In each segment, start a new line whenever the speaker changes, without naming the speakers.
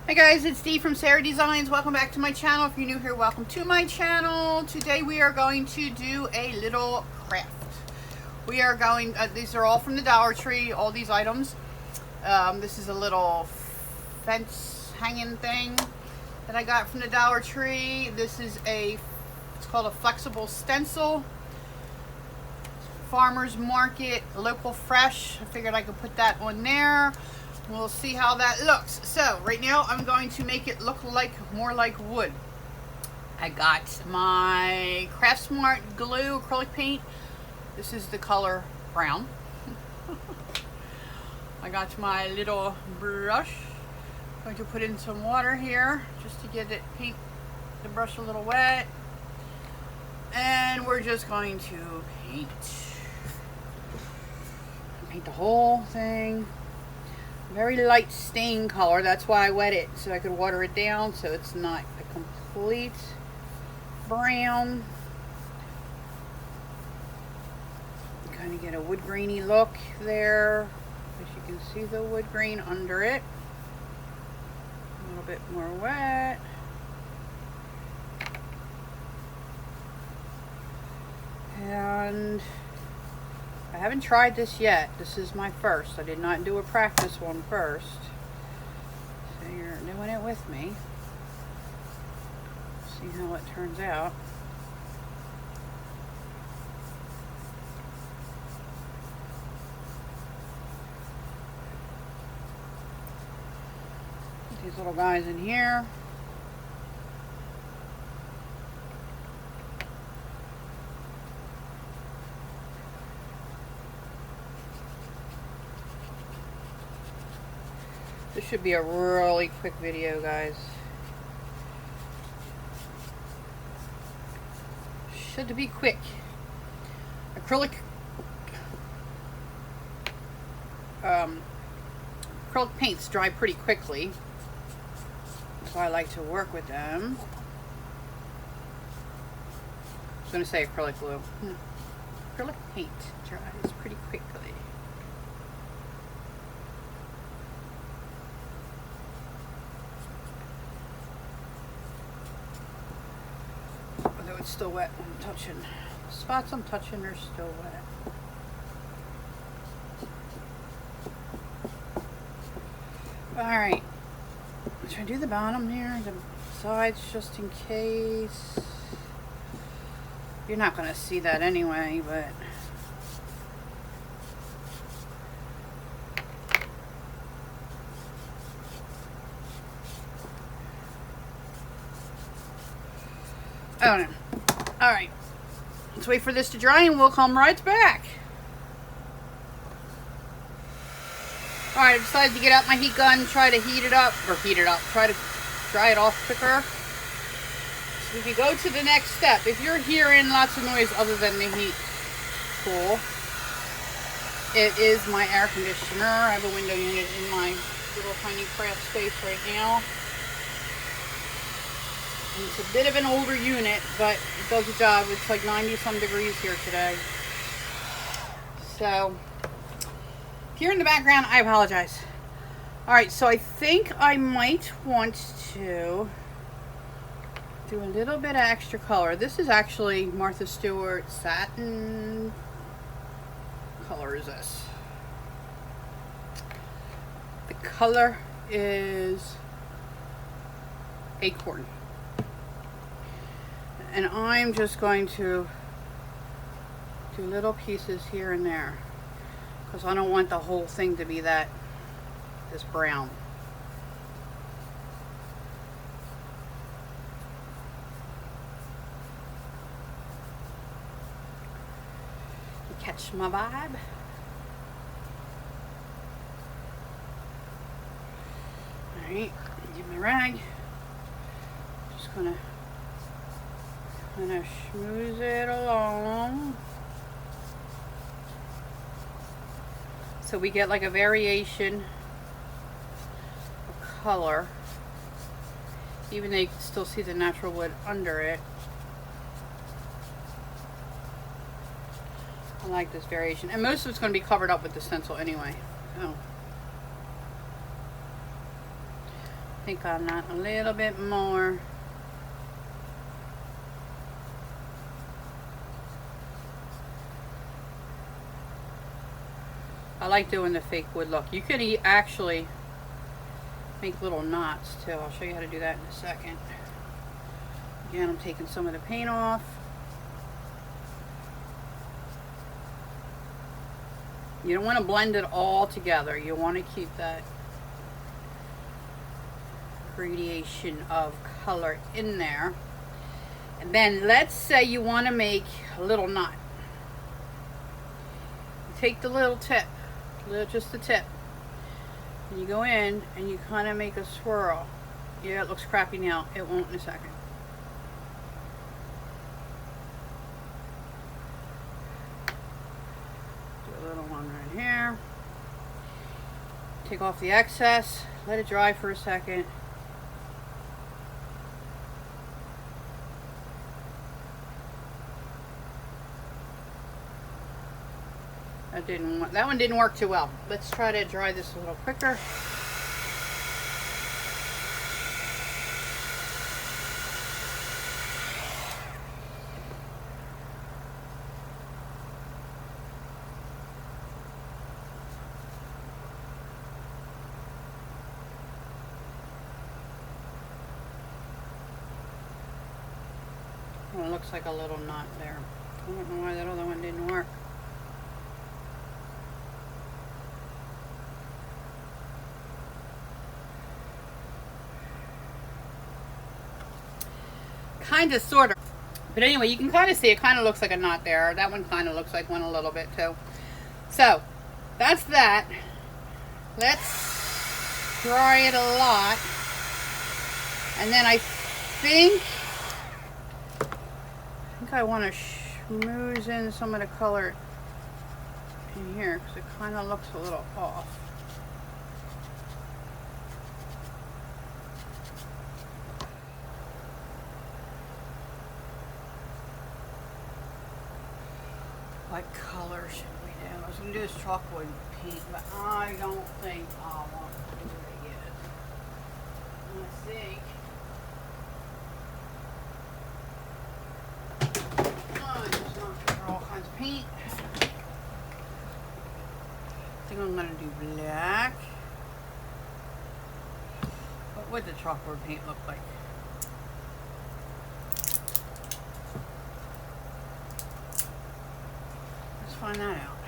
Hi guys, it's Dee from Sarah Designs. Welcome back to my channel. If you're new here, welcome to my channel. Today we are going to do a little craft. We are going, these are all from the Dollar Tree, all these items. This is a little fence hanging thing that I got from the Dollar Tree. This is it's called a flexible stencil. Farmers Market, local fresh. I figured I could put that on there. We'll see how that looks. So right now I'm going to make it look like more like wood. I got my Craft Smart glue acrylic paint. This is the color brown. I got my little brush. I'm going to put in some water here just to get it paint the brush a little wet. And we're just going to paint the whole thing. Very light stain color, that's why I wet it, so I could water it down so it's not a complete brown. Kind of get a wood grainy look there. As you can see the wood grain under it. A little bit more wet. And I haven't tried this yet. This is my first. I did not do a practice one first. So you're doing it with me. See how it turns out. Put these little guys in here. This should be a really quick video, guys. Should be quick. Acrylic paints dry pretty quickly, so I like to work with them. I was going to say acrylic glue. Acrylic paint dries pretty quickly. It's still wet when I'm touching. The spots I'm touching are still wet. Alright. Should I do the bottom here? The sides just in case. You're not going to see that anyway, but I don't know. Alright, let's wait for this to dry and we'll come right back. Alright, I decided to get out my heat gun, try to try to dry it off quicker. So if you go to the next step, if you're hearing lots of noise other than the heat cool, it is my air conditioner. I have a window unit in my little tiny craft space right now. And it's a bit of an older unit, but it does the job. It's like 90 some degrees here today. So, if you're in the background, I apologize. Alright, so I think I might want to do a little bit of extra color. This is actually Martha Stewart satin. What color is this? The color is Acorn. And I'm just going to do little pieces here and there because I don't want the whole thing to be this brown. You catch my vibe? Alright, get my rag. Just gonna schmooze it along so we get like a variation of color, even though you can still see the natural wood under it. I like this variation, and most of it's going to be covered up with the stencil anyway. So think I'll knot a little bit more. I like doing the fake wood look. You could actually make little knots too. I'll show you how to do that in a second. Again, I'm taking some of the paint off. You don't want to blend it all together. You want to keep that gradation of color in there. And then let's say you want to make a little knot. You take the little tip, just the tip, and you go in and you kind of make a swirl. Yeah, it looks crappy now. It won't in a second. Do a little one right here. Take off the excess, let it dry for a second. That one didn't work too well. Let's try to dry this a little quicker. Well, it looks like a little knot there. I don't know why that other one didn't work. Kind of, sort of. But anyway, you can kind of see it kind of looks like a knot there. That one kind of looks like one a little bit too. So, that's that. Let's dry it a lot. And then I think I want to schmooze in some of the color in here because it kind of looks a little off. What color should we do? I was going to do this chalkwood paint, but I don't think I want to do it yet. I think just not for all kinds of paint. I think I'm going to do black. What would the chalkboard paint look like? Let's find that out.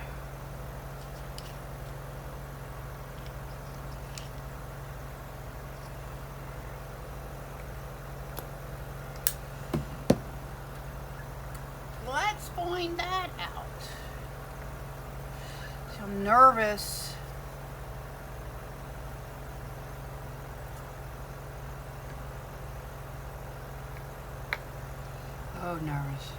Let's find that out. So I'm nervous. Oh, nervous.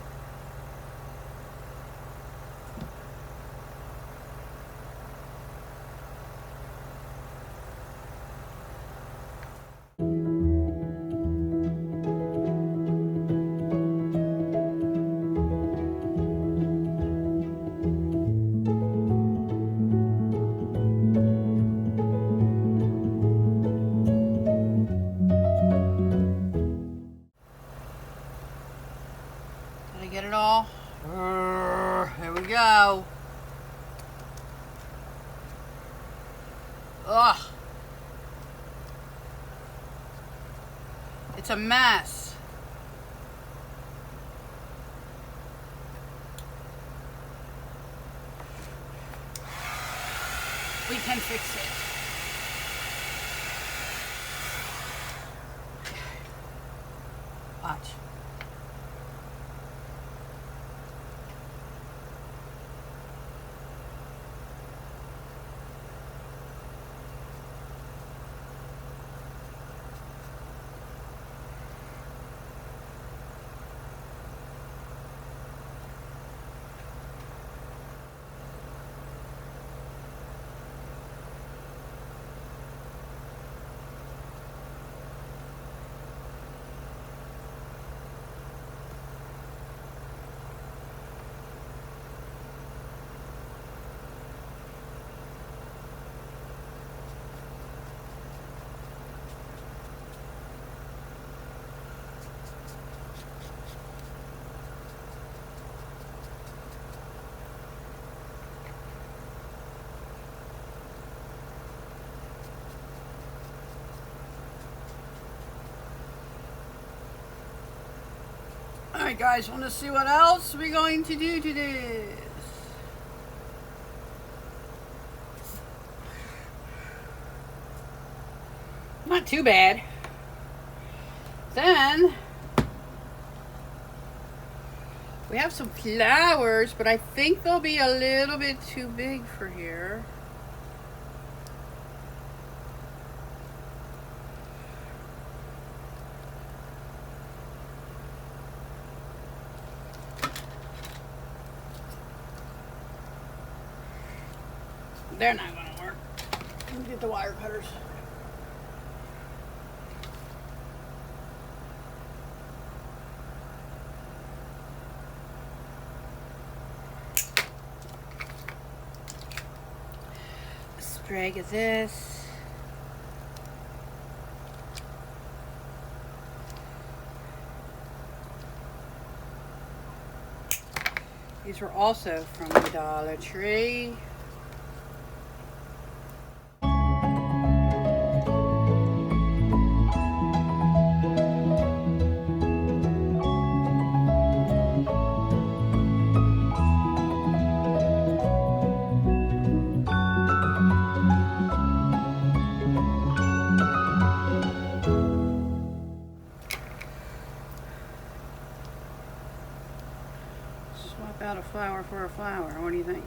Get it all? Here we go. Ugh. It's a mess. We can fix it. Watch. Alright guys, want to see what else we're going to do to this. Not too bad. Then we have some flowers, but I think they'll be a little bit too big for here. They're not going to work. Let me get the wire cutters. A sprig of this. These were also from the Dollar Tree. Swap out a flower for a flower. What do you think?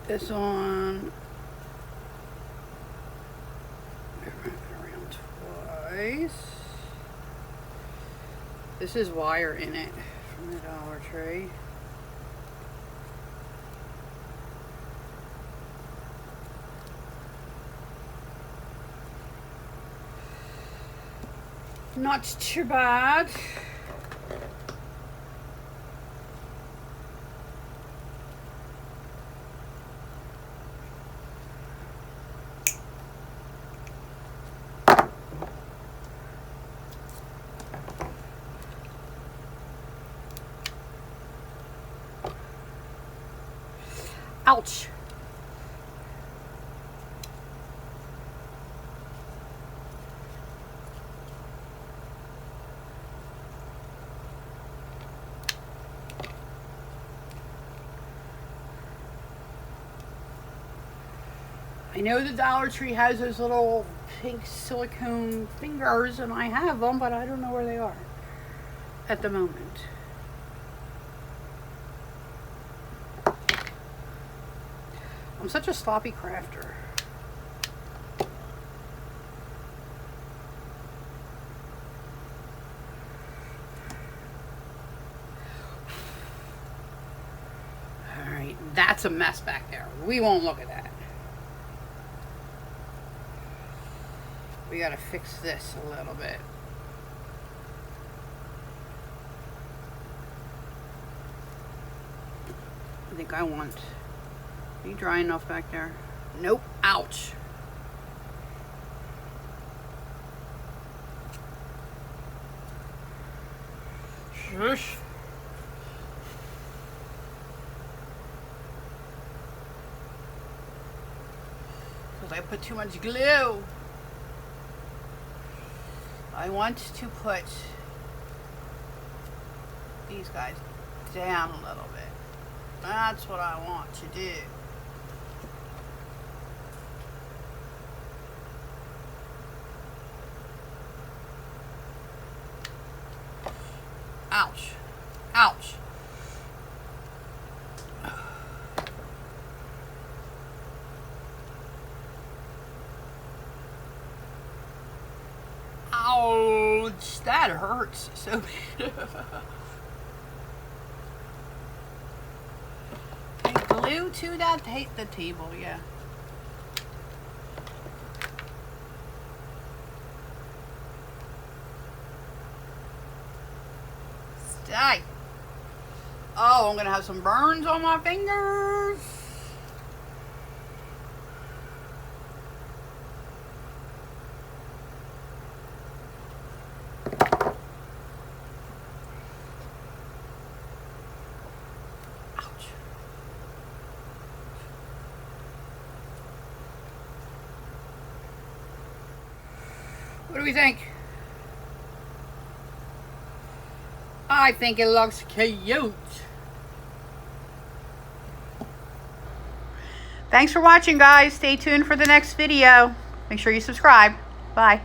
This on, wrap it around twice. This is wire in it from the Dollar Tree. Not too bad. Ouch. I know the Dollar Tree has those little pink silicone fingers, and I have them, but I don't know where they are at the moment. I'm such a sloppy crafter. Alright, that's a mess back there. We won't look at that. We gotta fix this a little bit. I think I want... Are you dry enough back there? Nope. Ouch. Shush. Because I put too much glue. I want to put these guys down a little bit. That's what I want to do. Ouch. Ouch. Ouch. That hurts so bad. And glue to that the table, yeah. Stay. Oh, I'm gonna have some burns on my fingers. Ouch. What do we think? I think it looks cute. Thanks for watching, guys. Stay tuned for the next video. Make sure you subscribe. Bye.